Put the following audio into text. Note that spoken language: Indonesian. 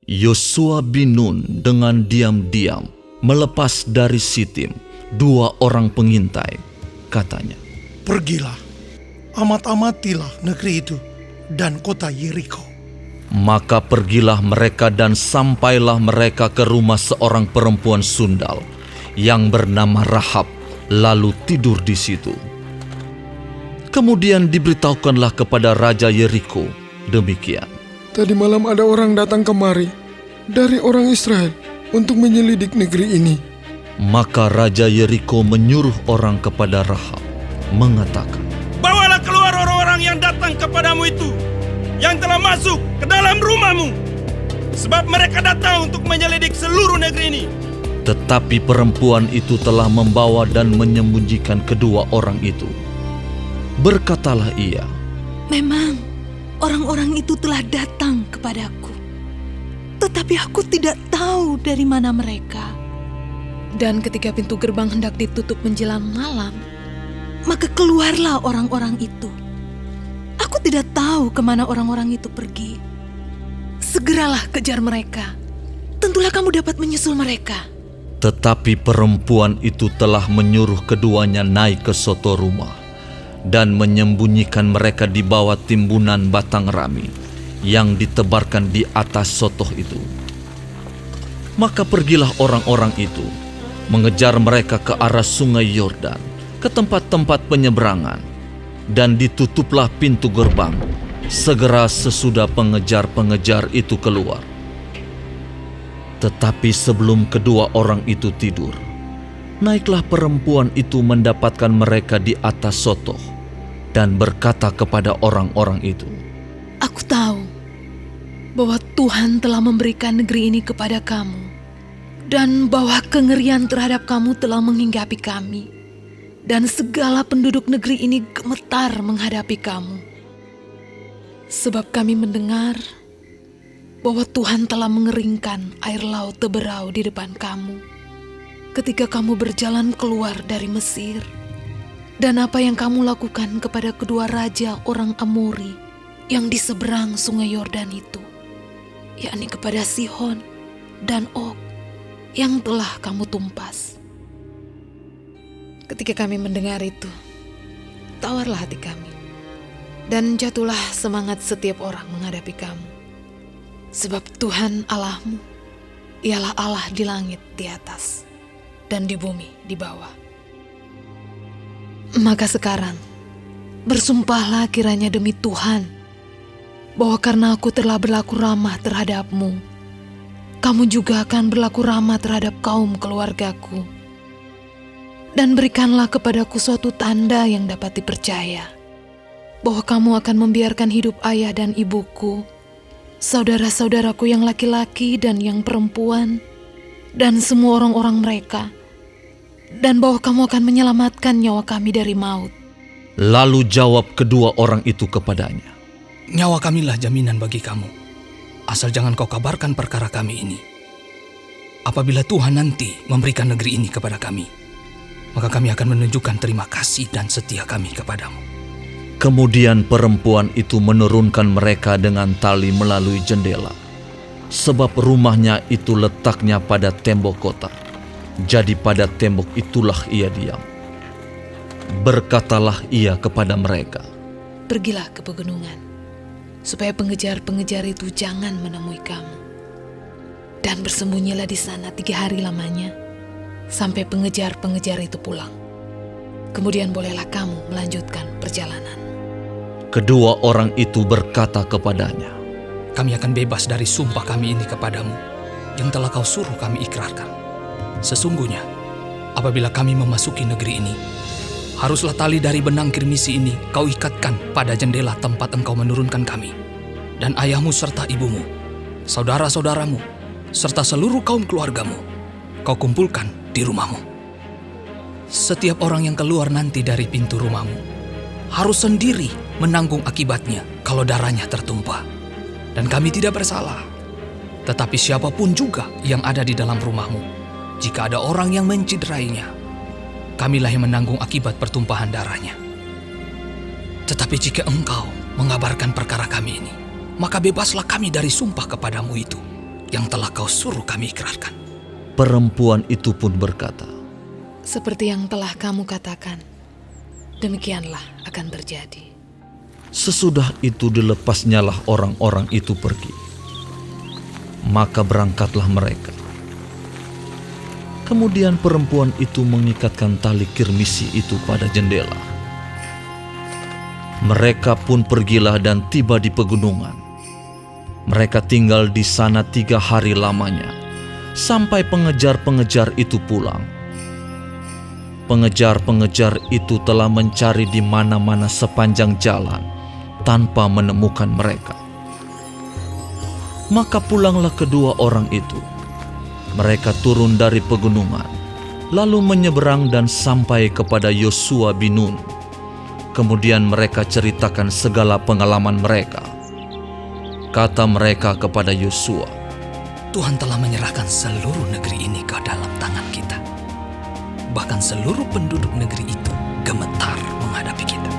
Yosua bin Nun dengan diam-diam melepas dari Sitim 2 orang pengintai. Katanya, "Pergilah, amat-amatilah negeri itu dan kota Yeriko." Maka pergilah mereka dan sampailah mereka ke rumah seorang perempuan sundal yang bernama Rahab, lalu tidur di situ. Kemudian diberitahukanlah kepada Raja Yeriko demikian. Tadi malam ada orang datang kemari dari orang Israel untuk menyelidik negeri ini. Maka Raja Yeriko menyuruh orang kepada Rahab, mengatakan, "Bawalah keluar orang-orang yang datang kepadamu itu, yang telah masuk ke dalam rumahmu, sebab mereka datang untuk menyelidik seluruh negeri ini." Tetapi perempuan itu telah membawa dan menyembunyikan kedua orang itu. Berkatalah ia, "Memang orang-orang itu telah datang kepadaku, tetapi aku tidak tahu dari mana mereka." Dan ketika pintu gerbang hendak ditutup menjelang malam, maka keluarlah orang-orang itu. Aku tidak tahu kemana orang-orang itu pergi. Segeralah kejar mereka. Tentulah kamu dapat menyusul mereka. Tetapi perempuan itu telah menyuruh keduanya naik ke soto rumah dan menyembunyikan mereka di bawah timbunan batang rami yang ditebarkan di atas sotoh itu. Maka pergilah orang-orang itu, mengejar mereka ke arah sungai Yordan, ke tempat-tempat penyeberangan, dan ditutuplah pintu gerbang segera sesudah pengejar-pengejar itu keluar. Tetapi sebelum kedua orang itu tidur, naiklah perempuan itu mendapatkan mereka di atas sotoh dan berkata kepada orang-orang itu, aku tahu bahwa Tuhan telah memberikan negeri ini kepada kamu, dan bahwa kengerian terhadap kamu telah menghinggapi kami, dan segala penduduk negeri ini gemetar menghadapi kamu. Sebab kami mendengar bahwa Tuhan telah mengeringkan air laut Teberau di depan kamu ketika kamu berjalan keluar dari Mesir, dan apa yang kamu lakukan kepada kedua raja orang Amori yang di seberang sungai Yordan itu, yakni kepada Sihon dan Og yang telah kamu tumpas. Ketika kami mendengar itu, tawarlah hati kami, dan jatuhlah semangat setiap orang menghadapi kamu. Sebab Tuhan Allahmu, ialah Allah di langit di atas, dan di bumi di bawah. Maka sekarang, bersumpahlah kiranya demi Tuhan, bahwa karena aku telah berlaku ramah terhadapmu, kamu juga akan berlaku ramah terhadap kaum keluargaku. Dan berikanlah kepadaku suatu tanda yang dapat dipercaya, bahwa kamu akan membiarkan hidup ayah dan ibuku, saudara-saudaraku yang laki-laki dan yang perempuan, dan semua orang-orang mereka, dan bahwa kamu akan menyelamatkan nyawa kami dari maut. Lalu jawab kedua orang itu kepadanya, nyawa kamilah jaminan bagi kamu, asal jangan kau kabarkan perkara kami ini. Apabila Tuhan nanti memberikan negeri ini kepada kami, maka kami akan menunjukkan terima kasih dan setia kami kepadamu. Kemudian perempuan itu menurunkan mereka dengan tali melalui jendela, sebab rumahnya itu letaknya pada tembok kota. Jadi pada tembok itulah ia diam. Berkatalah ia kepada mereka, pergilah ke pegunungan, supaya pengejar-pengejar itu jangan menemui kamu. Dan bersembunyilah di sana 3 hari lamanya, sampai pengejar-pengejar itu pulang. Kemudian bolehlah kamu melanjutkan perjalanan. Kedua orang itu berkata kepadanya, kami akan bebas dari sumpah kami ini kepadamu, yang telah kau suruh kami ikrarkan. Sesungguhnya, apabila kami memasuki negeri ini, haruslah tali dari benang kirmisi ini kau ikatkan pada jendela tempat engkau menurunkan kami, dan ayahmu serta ibumu, saudara-saudaramu, serta seluruh kaum keluargamu, kau kumpulkan di rumahmu. Setiap orang yang keluar nanti dari pintu rumahmu harus sendiri menanggung akibatnya kalau darahnya tertumpah. Dan kami tidak bersalah. Tetapi siapapun juga yang ada di dalam rumahmu, jika ada orang yang menciderainya, kamilah yang menanggung akibat pertumpahan darahnya. Tetapi jika engkau mengabarkan perkara kami ini, maka bebaslah kami dari sumpah kepadamu itu, yang telah kau suruh kami ikrarkan. Perempuan itu pun berkata, Seperti yang telah kamu katakan, demikianlah akan terjadi. sesudah itu dilepasnyalah orang-orang itu pergi. Maka berangkatlah mereka. Kemudian perempuan itu mengikatkan tali kirmisi itu pada jendela. Mereka pun pergilah dan tiba di pegunungan. Mereka tinggal di sana 3 hari lamanya, sampai pengejar-pengejar itu pulang. Pengejar-pengejar itu telah mencari di mana-mana sepanjang jalan, tanpa menemukan mereka. Maka pulanglah kedua orang itu. Mereka turun dari pegunungan, lalu menyeberang dan sampai kepada Yosua bin Nun. Kemudian mereka ceritakan segala pengalaman mereka. Kata mereka kepada Yosua, Tuhan telah menyerahkan seluruh negeri ini ke dalam tangan kita. Bahkan seluruh penduduk negeri itu gemetar menghadapi kita.